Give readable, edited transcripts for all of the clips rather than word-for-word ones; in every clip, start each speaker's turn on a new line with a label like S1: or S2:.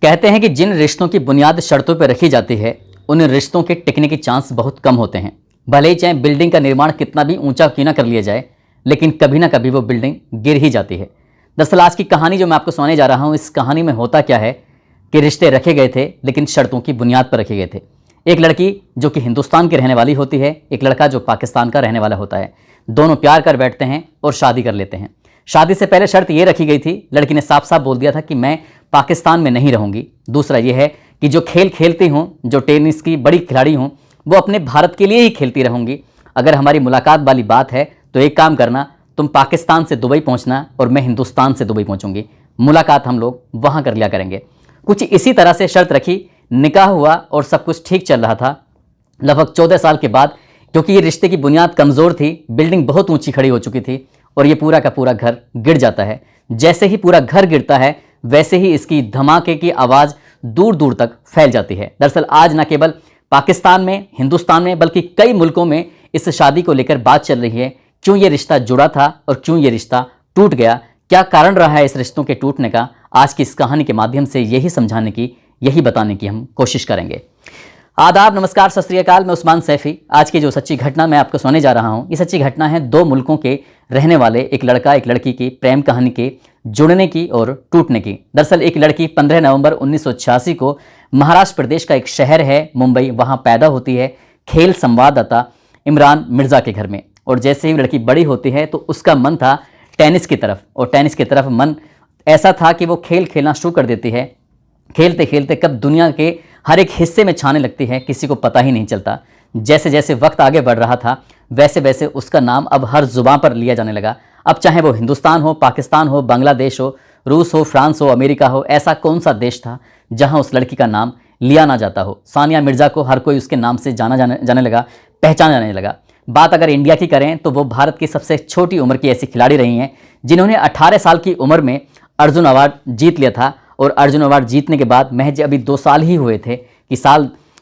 S1: कहते हैं कि जिन रिश्तों की बुनियाद शर्तों पर रखी जाती है उन रिश्तों के टिकने के चांस बहुत कम होते हैं। भले ही चाहे बिल्डिंग का निर्माण कितना भी ऊंचा क्यों ना कर लिया जाए, लेकिन कभी ना कभी वो बिल्डिंग गिर ही जाती है। दरअसल आज की कहानी जो मैं आपको सुनाने जा रहा हूँ, इस कहानी में होता क्या है कि रिश्ते रखे गए थे लेकिन शर्तों की बुनियाद पर रखे गए थे। एक लड़की जो कि हिंदुस्तान की रहने वाली होती है, एक लड़का जो पाकिस्तान का रहने वाला होता है। दोनों प्यार कर बैठते हैं और शादी कर लेते हैं। शादी से पहले शर्त ये रखी गई थी, लड़की ने साफ साफ बोल दिया था कि मैं पाकिस्तान में नहीं रहूंगी। दूसरा ये है कि जो खेल खेलती हूँ, जो टेनिस की बड़ी खिलाड़ी हूँ, वो अपने भारत के लिए ही खेलती रहूंगी। अगर हमारी मुलाकात वाली बात है तो एक काम करना, तुम पाकिस्तान से दुबई पहुँचना और मैं हिंदुस्तान से दुबई पहुँचूंगी। मुलाकात हम लोग वहाँ कर लिया करेंगे। कुछ इसी तरह से शर्त रखी, निकाह हुआ और सब कुछ ठीक चल रहा था। लगभग 14 साल के बाद, क्योंकि ये रिश्ते की बुनियाद कमज़ोर थी, बिल्डिंग बहुत ऊंची खड़ी हो चुकी थी और ये पूरा का पूरा घर गिर जाता है। जैसे ही पूरा घर गिरता है वैसे ही इसकी धमाके की आवाज़ दूर दूर तक फैल जाती है। दरअसल आज न केवल पाकिस्तान में, हिंदुस्तान में, बल्कि कई मुल्कों में इस शादी को लेकर बात चल रही है। क्यों ये रिश्ता जुड़ा था और क्यों ये रिश्ता टूट गया, क्या कारण रहा है इस रिश्तों के टूटने का, आज की इस कहानी के माध्यम से यही समझाने की, यही बताने की हम कोशिश करेंगे। आदाब, नमस्कार, सत श्री अकाल। मैं उस्मान सैफी। आज की जो सच्ची घटना मैं आपको सुनाने जा रहा हूँ, ये सच्ची घटना है दो मुल्कों के रहने वाले एक लड़का एक लड़की की प्रेम कहानी के जुड़ने की और टूटने की। दरअसल एक लड़की 15 नवंबर 1986 को महाराष्ट्र प्रदेश का एक शहर है मुंबई, वहाँ पैदा होती है खेल संवाददाता इमरान मिर्ज़ा के घर में। और जैसे ही लड़की बड़ी होती है तो उसका मन था टेनिस की तरफ, और टेनिस की तरफ मन ऐसा था कि वो खेल खेलना शुरू कर देती है। खेलते खेलते कब दुनिया के हर एक हिस्से में छाने लगती है, किसी को पता ही नहीं चलता। जैसे जैसे वक्त आगे बढ़ रहा था वैसे वैसे उसका नाम अब हर जुबान पर लिया जाने लगा। अब चाहे वो हिंदुस्तान हो, पाकिस्तान हो, बांग्लादेश हो, रूस हो, फ्रांस हो, अमेरिका हो, ऐसा कौन सा देश था जहां उस लड़की का नाम लिया ना जाता हो। सानिया मिर्ज़ा को हर कोई उसके नाम से जाने लगा, पहचाना जाने लगा। बात अगर इंडिया की करें तो वो भारत की सबसे छोटी उम्र की ऐसी खिलाड़ी रही हैं जिन्होंने 18 साल की उम्र में अर्जुन अवार्ड जीत लिया था। और अर्जुन अवार्ड जीतने के बाद महज अभी 2 साल ही हुए थे कि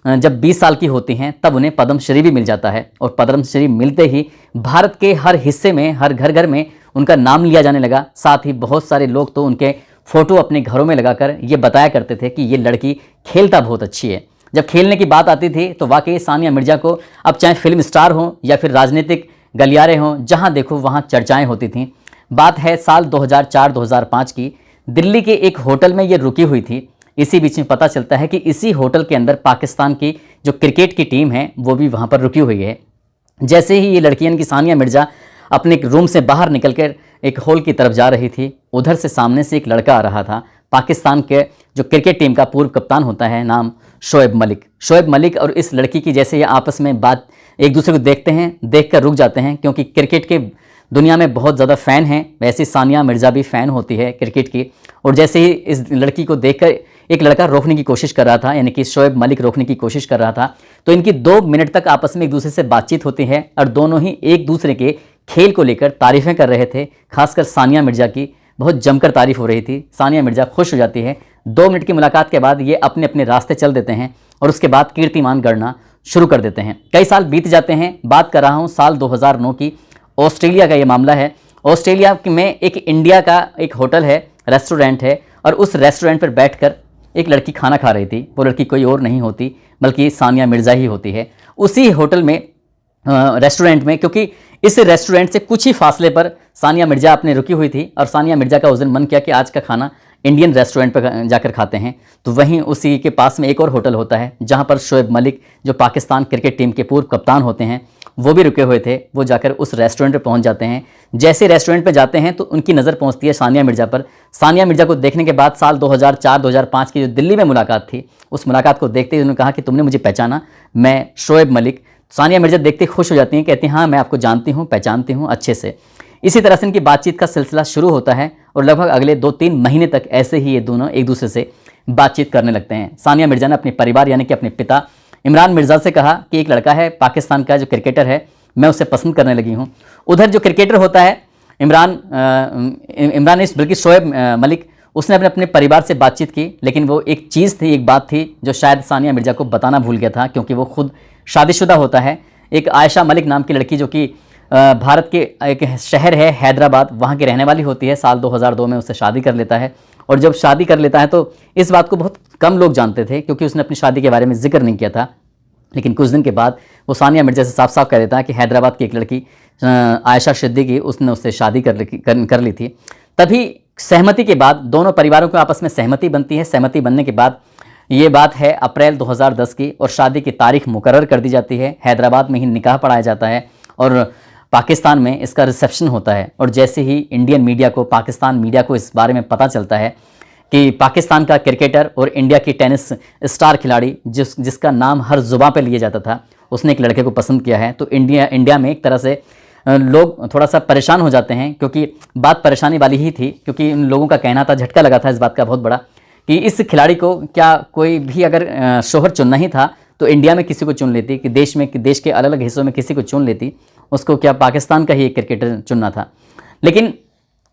S1: जब 20 साल की होती हैं तब उन्हें पद्मश्री भी मिल जाता है। और पद्मश्री मिलते ही भारत के हर हिस्से में, हर घर घर में उनका नाम लिया जाने लगा। साथ ही बहुत सारे लोग तो उनके फ़ोटो अपने घरों में लगाकर ये बताया करते थे कि ये लड़की खेलता बहुत अच्छी है। जब खेलने की बात आती थी तो वाकई सानिया मिर्ज़ा को अब चाहे फिल्म स्टार हों या फिर राजनीतिक गलियारे हों, जहाँ देखो वहाँ चर्चाएँ होती थीं। बात है साल 2004-2005 की। दिल्ली के एक होटल में ये रुकी हुई थी। इसी बीच में पता चलता है कि इसी होटल के अंदर पाकिस्तान की जो क्रिकेट की टीम है वो भी वहाँ पर रुकी हुई है। जैसे ही ये लड़की यानी कि सानिया मिर्ज़ा अपने रूम से बाहर निकलकर एक हॉल की तरफ जा रही थी, उधर से सामने से एक लड़का आ रहा था। पाकिस्तान के जो क्रिकेट टीम का पूर्व कप्तान होता है, नाम शोएब मलिक। शोएब मलिक और इस लड़की की जैसे ये आपस में बात, एक दूसरे को देखते हैं, देख कर रुक जाते हैं, क्योंकि क्रिकेट के दुनिया में बहुत ज़्यादा फ़ैन हैं। वैसे सानिया मिर्ज़ा भी फ़ैन होती है क्रिकेट की। और जैसे ही इस लड़की को देखकर एक लड़का रोकने की कोशिश कर रहा था, यानी कि शोएब मलिक रोकने की कोशिश कर रहा था, तो इनकी 2 मिनट तक आपस में एक दूसरे से बातचीत होती है और दोनों ही एक दूसरे के खेल को लेकर तारीफ़ें कर रहे थे। खासकर सानिया मिर्ज़ा की बहुत जमकर तारीफ़ हो रही थी। सानिया मिर्ज़ा खुश हो जाती है। 2 मिनट की मुलाकात के बाद ये अपने अपने रास्ते चल देते हैं और उसके बाद कीर्तिमान गढ़ना शुरू कर देते हैं। कई साल बीत जाते हैं। बात कर रहा हूँ साल 2009 की। ऑस्ट्रेलिया का ये मामला है। ऑस्ट्रेलिया में एक इंडिया का एक होटल है, रेस्टोरेंट है, और उस रेस्टोरेंट पर बैठकर एक लड़की खाना खा रही थी। वो लड़की कोई और नहीं होती बल्कि सानिया मिर्ज़ा ही होती है। उसी होटल में, रेस्टोरेंट में, क्योंकि इस रेस्टोरेंट से कुछ ही फासले पर सानिया मिर्ज़ा अपने रुकी हुई थी और सानिया मिर्ज़ा का उस दिन मन किया कि आज का खाना इंडियन रेस्टोरेंट पर जाकर खाते हैं। तो वहीं उसी के पास में एक और होटल होता है जहां पर शोएब मलिक, जो पाकिस्तान क्रिकेट टीम के पूर्व कप्तान होते हैं, वो भी रुके हुए थे। वो जाकर उस रेस्टोरेंट पर पहुंच जाते हैं। जैसे रेस्टोरेंट पर जाते हैं तो उनकी नज़र पहुंचती है सानिया मिर्ज़ा पर। सानिया मिर्ज़ा को देखने के बाद साल 2004-2005 की जो दिल्ली में मुलाकात थी, उस मुलाकात को देखते ही उन्होंने कहा कि तुमने मुझे पहचाना, मैं शोएब मलिक। सानिया मिर्ज़ा देखते खुश हो जाती हैं, कहती हैं हाँ मैं आपको जानती हूँ, पहचानती हूँ अच्छे से। इसी तरह से इनकी बातचीत का सिलसिला शुरू होता है और लगभग अगले 2-3 महीने तक ऐसे ही ये दोनों एक दूसरे से बातचीत करने लगते हैं। सानिया मिर्ज़ा ने अपने परिवार यानी कि अपने पिता इमरान मिर्ज़ा से कहा कि एक लड़का है पाकिस्तान का जो क्रिकेटर है, मैं उसे पसंद करने लगी हूँ। उधर जो क्रिकेटर होता है इमरान बल्कि शोएब मलिक, उसने अपने परिवार से बातचीत की, लेकिन वो एक चीज़ थी, एक बात थी जो शायद सानिया मिर्ज़ा को बताना भूल गया था, क्योंकि वो खुद शादीशुदा होता है। एक आयशा मलिक नाम की लड़की जो कि भारत के एक शहर है हैदराबाद, वहाँ की रहने वाली होती है। साल 2002 में उससे शादी कर लेता है और जब शादी कर लेता है तो इस बात को बहुत कम लोग जानते थे क्योंकि उसने अपनी शादी के बारे में जिक्र नहीं किया था। लेकिन कुछ दिन के बाद वो सानिया मिर्जा से साफ साफ कह देता है कि हैदराबाद की एक लड़की आयशा सिद्दीकी उसने उससे शादी कर ली थी। तभी सहमति के बाद दोनों परिवारों को आपस में सहमति बनती है। सहमति बनने के बाद ये बात है अप्रैल 2010 की और शादी की तारीख मुकर्रर कर दी जाती है। हैदराबाद में ही निकाह पढ़ाया जाता है और पाकिस्तान में इसका रिसेप्शन होता है। और जैसे ही इंडियन मीडिया को, पाकिस्तान मीडिया को इस बारे में पता चलता है कि पाकिस्तान का क्रिकेटर और इंडिया की टेनिस स्टार खिलाड़ी जिसका नाम हर जुबान पे लिया जाता था, उसने एक लड़के को पसंद किया है, तो इंडिया में एक तरह से लोग थोड़ा सा परेशान हो जाते हैं क्योंकि बात परेशानी वाली ही थी। क्योंकि इन लोगों का कहना था, झटका लगा था इस बात का बहुत बड़ा कि इस खिलाड़ी को क्या कोई भी अगर शोहर चुनना ही था तो इंडिया में किसी को चुन लेती, कि देश के अलग अलग हिस्सों में किसी को चुन लेती, उसको क्या पाकिस्तान का ही एक क्रिकेटर चुनना था। लेकिन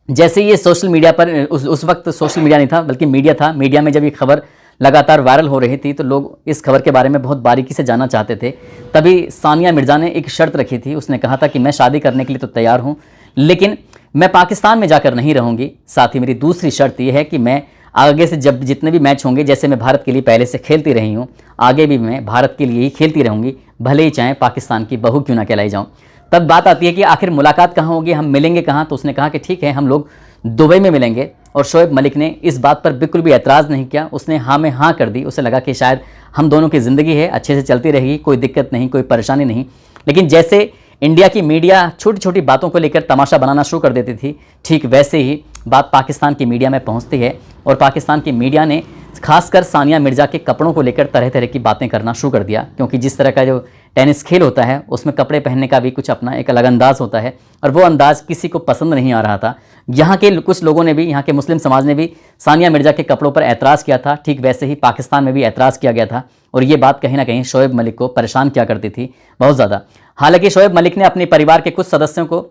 S1: जैसे ये सोशल मीडिया पर उस वक्त सोशल मीडिया नहीं था बल्कि मीडिया था, मीडिया में जब ये खबर लगातार वायरल हो रही थी तो लोग इस खबर के बारे में बहुत बारीकी से जानना चाहते थे। तभी सानिया मिर्ज़ा ने एक शर्त रखी थी। उसने कहा था कि मैं शादी करने के लिए तो तैयार हूँ, लेकिन मैं पाकिस्तान में जाकर नहीं रहूँगी। साथ ही मेरी दूसरी शर्त यह है कि मैं आगे से जब जितने भी मैच होंगे, जैसे मैं भारत के लिए पहले से खेलती रही हूँ, आगे भी मैं भारत के लिए ही खेलती रहूँगी, भले ही चाहे पाकिस्तान की बहू क्यों ना कहलाई जाऊँ। तब बात आती है कि आखिर मुलाकात कहाँ होगी, हम मिलेंगे कहाँ। तो उसने कहा कि ठीक है, हम लोग दुबई में मिलेंगे। और शोएब मलिक ने इस बात पर बिल्कुल भी एतराज़ नहीं किया, उसने हाँ में हाँ कर दी। उसे लगा कि शायद हम दोनों की ज़िंदगी है, अच्छे से चलती रहेगी, कोई दिक्कत नहीं, कोई परेशानी नहीं। लेकिन जैसे इंडिया की मीडिया छोटी छोटी बातों को लेकर तमाशा बनाना शुरू कर देती थी, ठीक वैसे ही बात पाकिस्तान की मीडिया में पहुंचती है और पाकिस्तान की मीडिया ने खासकर सानिया मिर्ज़ा के कपड़ों को लेकर तरह तरह की बातें करना शुरू कर दिया। क्योंकि जिस तरह का जो टेनिस खेल होता है उसमें कपड़े पहनने का भी कुछ अपना एक अलग अंदाज़ होता है और वो अंदाज़ किसी को पसंद नहीं आ रहा था। यहाँ के कुछ लोगों ने भी, यहाँ के मुस्लिम समाज ने भी सानिया मिर्ज़ा के कपड़ों पर एतराज़ किया था। ठीक वैसे ही पाकिस्तान में भी एतराज़ किया गया था और ये बात कहीं ना कहीं शोएब मलिक को परेशान किया करती थी बहुत ज़्यादा। हालांकि शोएब मलिक ने अपने परिवार के कुछ सदस्यों को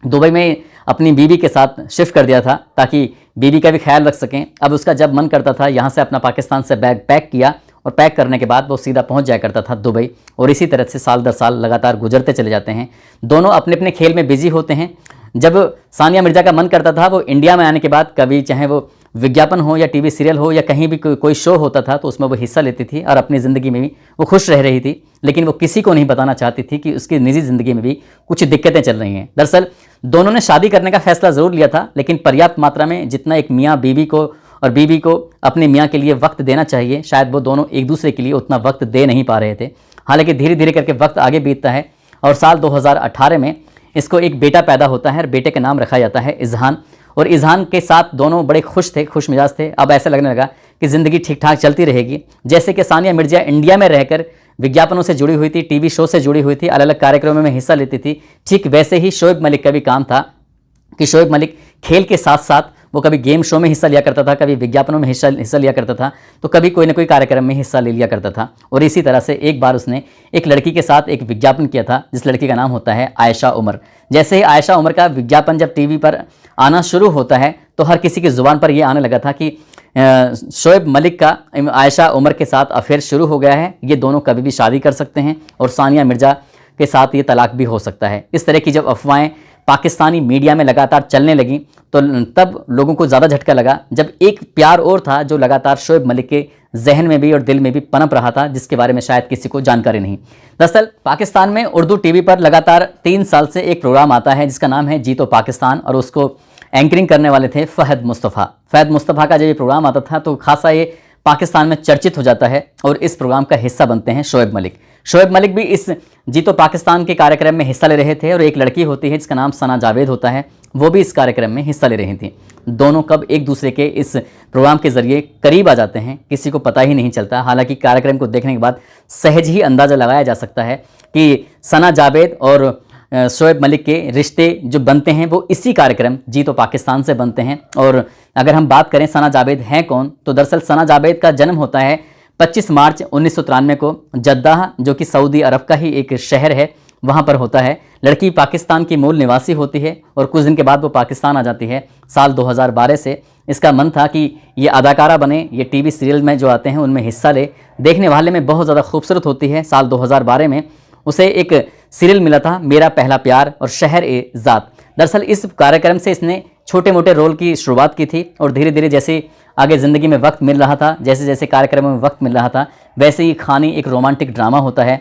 S1: दुबई में अपनी बीवी के साथ शिफ्ट कर दिया था ताकि बीवी का भी ख्याल रख सकें। अब उसका जब मन करता था यहाँ से अपना पाकिस्तान से बैग पैक किया और पैक करने के बाद वो सीधा पहुँच जाया करता था दुबई। और इसी तरह से साल दर साल लगातार गुजरते चले जाते हैं। दोनों अपने अपने खेल में बिजी होते हैं। जब सानिया मिर्ज़ा का मन करता था वो इंडिया में आने के बाद कभी चाहे वो विज्ञापन हो या टीवी सीरियल हो या कहीं भी कोई शो होता था तो उसमें वो हिस्सा लेती थी और अपनी ज़िंदगी में भी वो खुश रह रही थी। लेकिन वो किसी को नहीं बताना चाहती थी कि उसकी निजी ज़िंदगी में भी कुछ दिक्कतें चल रही हैं। दरअसल दोनों ने शादी करने का फैसला ज़रूर लिया था, लेकिन पर्याप्त मात्रा में जितना एक मियाँ बीवी को और बीवी को अपने मियाँ के लिए वक्त देना चाहिए, शायद वो दोनों एक दूसरे के लिए उतना वक्त दे नहीं पा रहे थे। हालांकि धीरे धीरे करके वक्त आगे बीतता है और साल 2018 में इसको एक बेटा पैदा होता है और बेटे का नाम रखा जाता है इजहान। और इजहान के साथ दोनों बड़े खुश थे, खुश मिजाज थे। अब ऐसा लगने लगा कि ज़िंदगी ठीक ठाक चलती रहेगी। जैसे कि सानिया मिर्ज़ा इंडिया में रहकर विज्ञापनों से जुड़ी हुई थी, टीवी शो से जुड़ी हुई थी, अलग अलग कार्यक्रमों में हिस्सा लेती थी, ठीक वैसे ही शोएब मलिक का भी काम था कि शोएब मलिक खेल के साथ साथ वो कभी गेम शो में हिस्सा लिया करता था, कभी विज्ञापनों में हिस्सा लिया करता था, तो कभी कोई ना कोई कार्यक्रम में हिस्सा ले लिया करता था। और इसी तरह से एक बार उसने एक लड़की के साथ एक विज्ञापन किया था जिस लड़की का नाम होता है आयशा उमर। जैसे ही आयशा उमर का विज्ञापन जब टीवी पर आना शुरू होता है तो हर किसी की ज़ुबान पर यह आने लगा था कि शोएब मलिक का आयशा उमर के साथ अफेयर शुरू हो गया है, ये दोनों कभी भी शादी कर सकते हैं और सानिया मिर्ज़ा के साथ ये तलाक भी हो सकता है। इस तरह की जब अफवाहें पाकिस्तानी मीडिया में लगातार चलने लगी तो तब लोगों को ज़्यादा झटका लगा जब एक प्यार और था जो लगातार शोएब मलिक के जहन में भी और दिल में भी पनप रहा था, जिसके बारे में शायद किसी को जानकारी नहीं। दरअसल पाकिस्तान में उर्दू टीवी पर लगातार 3 साल से एक प्रोग्राम आता है जिसका नाम है जी तो पाकिस्तान और उसको एंकरिंग करने वाले थे फ़हद मुस्तफ़ा। फ़हद मुस्तफ़ा का जब ये प्रोग्राम आता था तो खासा ये पाकिस्तान में चर्चित हो जाता है और इस प्रोग्राम का हिस्सा बनते हैं शोएब मलिक। शोएब मलिक भी इस जी तो पाकिस्तान के कार्यक्रम में हिस्सा ले रहे थे और एक लड़की होती है जिसका नाम सना जावेद होता है, वो भी इस कार्यक्रम में हिस्सा ले रही थी। दोनों कब एक दूसरे के इस प्रोग्राम के ज़रिए करीब आ जाते हैं किसी को पता ही नहीं चलता। हालांकि कार्यक्रम को देखने के बाद सहज ही अंदाज़ा लगाया जा सकता है कि सना जावेद और शोएब मलिक के रिश्ते जो बनते हैं वो इसी कार्यक्रम जी तो पाकिस्तान से बनते हैं। और अगर हम बात करें सना जावेद हैं कौन, तो दरअसल सना जावेद का जन्म होता है 25 मार्च 1993 को जद्दाह, जो कि सऊदी अरब का ही एक शहर है, वहाँ पर होता है। लड़की पाकिस्तान की मूल निवासी होती है और कुछ दिन के बाद वो पाकिस्तान आ जाती है। साल 2012 से इसका मन था कि ये अदाकारा बने, ये टीवी सीरियल में जो आते हैं उनमें हिस्सा ले। देखने वाले में बहुत ज़्यादा खूबसूरत होती है। साल 2012 में उसे एक सीरियल मिला था मेरा पहला प्यार और शहर ए ज़ात। दरअसल इस कार्यक्रम से इसने छोटे मोटे रोल की शुरुआत की थी और धीरे धीरे जैसे आगे ज़िंदगी में वक्त मिल रहा था, जैसे जैसे कार्यक्रमों में वक्त मिल रहा था, वैसे ही खानी एक रोमांटिक ड्रामा होता है,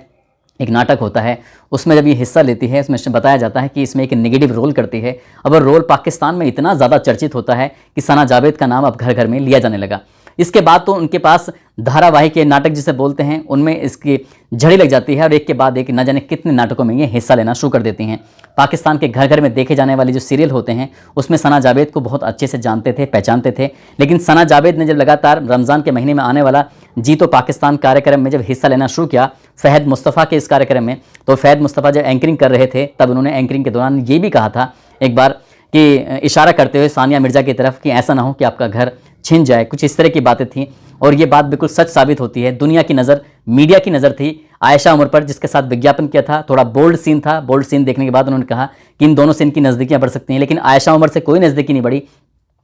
S1: एक नाटक होता है, उसमें जब ये हिस्सा लेती है, इसमें बताया जाता है कि इसमें एक नेगेटिव रोल करती है। अब वो रोल पाकिस्तान में इतना ज़्यादा चर्चित होता है कि सना जावेद का नाम अब घर घर में लिया जाने लगा। इसके बाद तो उनके पास धारावाहिक नाटक जिसे बोलते हैं उनमें इसकी झड़ी लग जाती है और एक के बाद एक न जाने कितने नाटकों में ये हिस्सा लेना शुरू कर देती हैं। पाकिस्तान के घर घर में देखे जाने वाले जो सीरियल होते हैं उसमें सना जावेद को बहुत अच्छे से जानते थे, पहचानते थे। लेकिन सना जावेद ने जब लगातार रमज़ान के महीने में आने वाला जी तो पाकिस्तान कार्यक्रम में जब हिस्सा लेना शुरू किया फ़हद मुस्तफ़ा के इस कार्यक्रम में, तो फ़हद मुस्तफ़ा जब एंकरिंग कर रहे थे तब उन्होंने एंकरिंग के दौरान ये भी कहा था एक बार कि इशारा करते हुए सानिया मिर्ज़ा की तरफ कि ऐसा ना हो कि आपका घर छिन जाए, कुछ इस तरह की बातें थी। और ये बात बिल्कुल सच साबित होती है। दुनिया की नज़र, मीडिया की नज़र थी आयशा उमर पर, जिसके साथ विज्ञापन किया था। थोड़ा बोल्ड सीन था। बोल्ड सीन देखने के बाद उन्होंने कहा कि इन दोनों से इनकी नज़दीकियाँ बढ़ सकती हैं, लेकिन आयशा उमर से कोई नज़दीकी नहीं बढ़ी,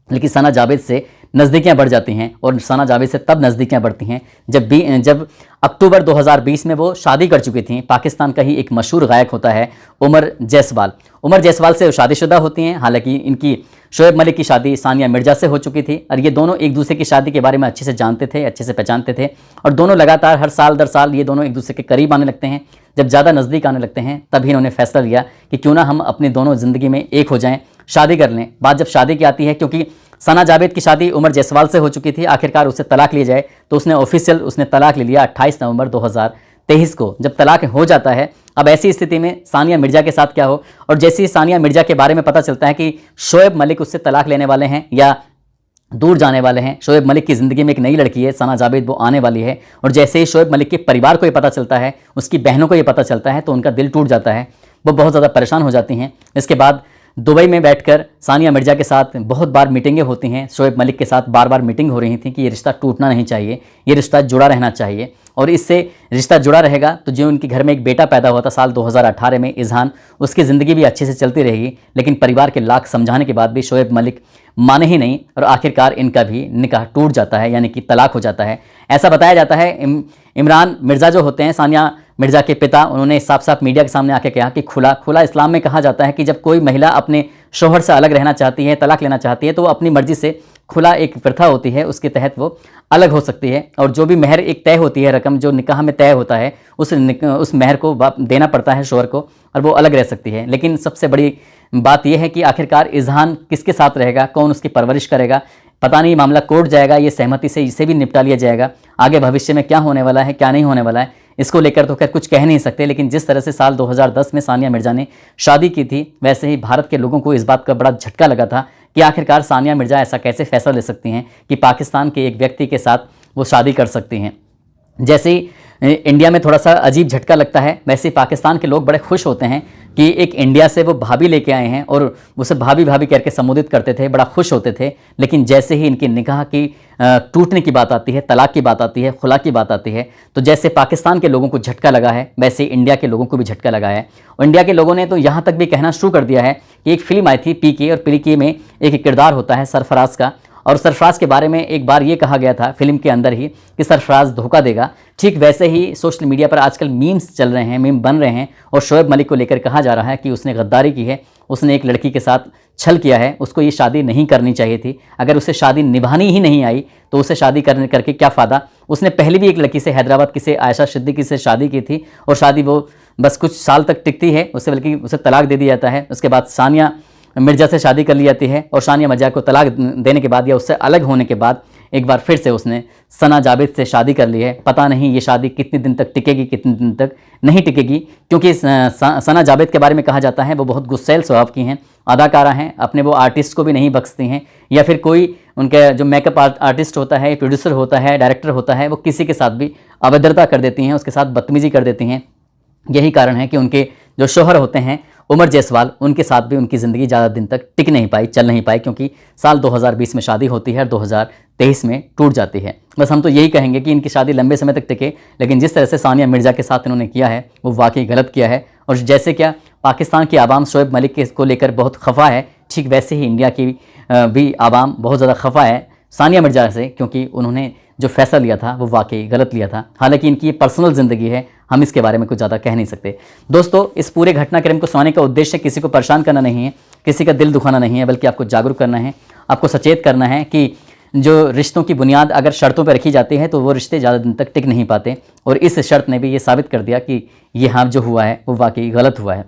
S1: लेकिन सना जावेद से नज़दीकियाँ बढ़ जाती हैं। और सना जावेद से तब नज़दीकियाँ बढ़ती हैं जब अक्टूबर 2020 में वो शादी कर चुकी थी। पाकिस्तान का ही एक मशहूर गायक होता है उमर जायसवाल। उमर जायसवाल से शादीशुदा होती हैं। हालांकि इनकी शोएब मलिक की शादी सानिया मिर्ज़ा से हो चुकी थी और ये दोनों एक दूसरे की शादी के बारे में अच्छे से जानते थे, अच्छे से पहचानते थे और दोनों लगातार हर साल दर साल ये दोनों एक दूसरे के करीब आने लगते हैं। जब ज़्यादा नज़दीक आने लगते हैं तभी इन्होंने फैसला लिया कि क्यों ना हम अपनी दोनों ज़िंदगी में एक हो जाएं, शादी कर लें। बात जब शादी की आती है, क्योंकि सना जावेद की शादी उमर जायसवाल से हो चुकी थी, आखिरकार उससे तलाक लिया जाए तो उसने तलाक ले लिया 28 नवंबर 2023 को। जब तलाक हो जाता है, अब ऐसी स्थिति में सानिया मिर्ज़ा के साथ क्या हो, और जैसे ही सानिया मिर्ज़ा के बारे में पता चलता है कि शोएब मलिक उससे तलाक लेने वाले हैं या दूर जाने वाले हैं, शोएब मलिक की ज़िंदगी में एक नई लड़की है सना जावेद, वो आने वाली है, और जैसे ही शोएब मलिक के परिवार को ये पता चलता है, उसकी बहनों को ये पता चलता है, तो उनका दिल टूट जाता है। वो बहुत ज़्यादा परेशान हो जाती हैं। इसके बाद दुबई में बैठकर सानिया मिर्ज़ा के साथ बहुत बार मीटिंगें होती हैं। शोएब मलिक के साथ बार बार मीटिंग हो रही थी कि ये रिश्ता टूटना नहीं चाहिए, ये रिश्ता जुड़ा रहना चाहिए, और इससे रिश्ता जुड़ा रहेगा तो जो उनके घर में एक बेटा पैदा हुआ था साल 2018 में, इज़हान, उसकी ज़िंदगी भी अच्छे से चलती रहेगी। लेकिन परिवार के लाख समझाने के बाद भी शोएब मलिक माने ही नहीं और आखिरकार इनका भी निकाह टूट जाता है, यानी कि तलाक हो जाता है। ऐसा बताया जाता है इमरान मिर्ज़ा जो होते हैं सानिया मिर्ज़ा के पिता, उन्होंने साफ साफ मीडिया के सामने आके कहा कि खुला इस्लाम में कहा जाता है कि जब कोई महिला अपने शोहर से अलग रहना चाहती है, तलाक लेना चाहती है, तो वो अपनी मर्ज़ी से, खुला एक प्रथा होती है, उसके तहत वो अलग हो सकती है। और जो भी महर एक तय होती है, रकम जो निकाह में तय होता है, उस महर को देना पड़ता है शोहर को, और वो अलग रह सकती है। लेकिन सबसे बड़ी बात यह है कि आखिरकार इज़हान किसके साथ रहेगा, कौन उसकी परवरिश करेगा, पता नहीं। मामला कोर्ट जाएगा, ये सहमति से इसे भी निपटा लिया जाएगा। आगे भविष्य में क्या होने वाला है, क्या नहीं होने वाला है, इसको लेकर तो खैर कुछ कह नहीं सकते। लेकिन जिस तरह से साल 2010 में सानिया मिर्ज़ा ने शादी की थी, वैसे ही भारत के लोगों को इस बात का बड़ा झटका लगा था कि आखिरकार सानिया मिर्ज़ा ऐसा कैसे फैसला ले सकती हैं कि पाकिस्तान के एक व्यक्ति के साथ वो शादी कर सकती हैं। जैसे ही इंडिया में थोड़ा सा अजीब झटका लगता है, वैसे ही पाकिस्तान के लोग बड़े खुश होते हैं कि एक इंडिया से वो भाभी लेके आए हैं और उसे भाभी भाभी करके संबोधित करते थे, बड़ा खुश होते थे। लेकिन जैसे ही इनके निकाह की टूटने की बात आती है, तलाक की बात आती है, खुला की बात आती है, तो जैसे पाकिस्तान के लोगों को झटका लगा है, वैसे इंडिया के लोगों को भी झटका लगा है। और इंडिया के लोगों ने तो यहाँ तक भी कहना शुरू कर दिया है कि एक फिल्म आई थी पीके, और पीके में एक किरदार होता है सरफराज का, और सरफराज के बारे में एक बार ये कहा गया था फिल्म के अंदर ही कि सरफराज धोखा देगा। ठीक वैसे ही सोशल मीडिया पर आजकल मीम्स चल रहे हैं, मीम बन रहे हैं, और शोएब मलिक को लेकर कहा जा रहा है कि उसने गद्दारी की है, उसने एक लड़की के साथ छल किया है, उसको ये शादी नहीं करनी चाहिए थी। अगर उसे शादी निभानी ही नहीं आई तो उसे शादी करके क्या फ़ायदा। उसने पहले भी एक लड़की से, हैदराबाद की से, आयशा सिद्दीकी से शादी की थी, और शादी वो बस कुछ साल तक टिकती है, उससे बल्कि उसे तलाक दे दिया जाता है। उसके बाद सानिया मिर्ज़ा से शादी कर ली जाती है, और सानिया मिर्ज़ा को तलाक देने के बाद या उससे अलग होने के बाद एक बार फिर से उसने सना जावेद से शादी कर ली है। पता नहीं ये शादी कितने दिन तक टिकेगी, कितने दिन तक नहीं टिकेगी, क्योंकि सना जावेद के बारे में कहा जाता है वो बहुत गुस्सैल स्वभाव की हैं, अदाकारा हैं, अपने वो आर्टिस्ट को भी नहीं बख्शती हैं, या फिर कोई उनका जो मेकअप आर्टिस्ट होता है, प्रोड्यूसर होता है, डायरेक्टर होता है, वो किसी के साथ भी अभद्रता कर देती हैं, उसके साथ बदतमीजी कर देती हैं। यही कारण है कि उनके जो शोहर होते हैं उमर जायसवाल, उनके साथ भी उनकी ज़िंदगी ज़्यादा दिन तक टिक नहीं पाई, चल नहीं पाई, क्योंकि साल 2020 में शादी होती है और 2023 में टूट जाती है। बस हम तो यही कहेंगे कि इनकी शादी लंबे समय तक टिके, लेकिन जिस तरह से सानिया मिर्ज़ा के साथ इन्होंने किया है वो वाकई गलत किया है। और जैसे क्या पाकिस्तान की आवाम शोएब मलिक को लेकर बहुत खफा है, ठीक वैसे ही इंडिया की भी आवाम बहुत ज़्यादा खफा है सानिया मिर्ज़ा से, क्योंकि उन्होंने जो फैसला लिया था वो वाकई गलत लिया था। हालांकि इनकी पर्सनल ज़िंदगी है, हम इसके बारे में कुछ ज़्यादा कह नहीं सकते। दोस्तों, इस पूरे घटनाक्रम को सुनाने का उद्देश्य किसी को परेशान करना नहीं है, किसी का दिल दुखाना नहीं है, बल्कि आपको जागरूक करना है, आपको सचेत करना है कि जो रिश्तों की बुनियाद अगर शर्तों पर रखी जाती है तो वो रिश्ते ज़्यादा दिन तक टिक नहीं पाते, और इस शर्त ने भी ये साबित कर दिया कि ये हाँ जो हुआ है वो वाकई गलत हुआ है।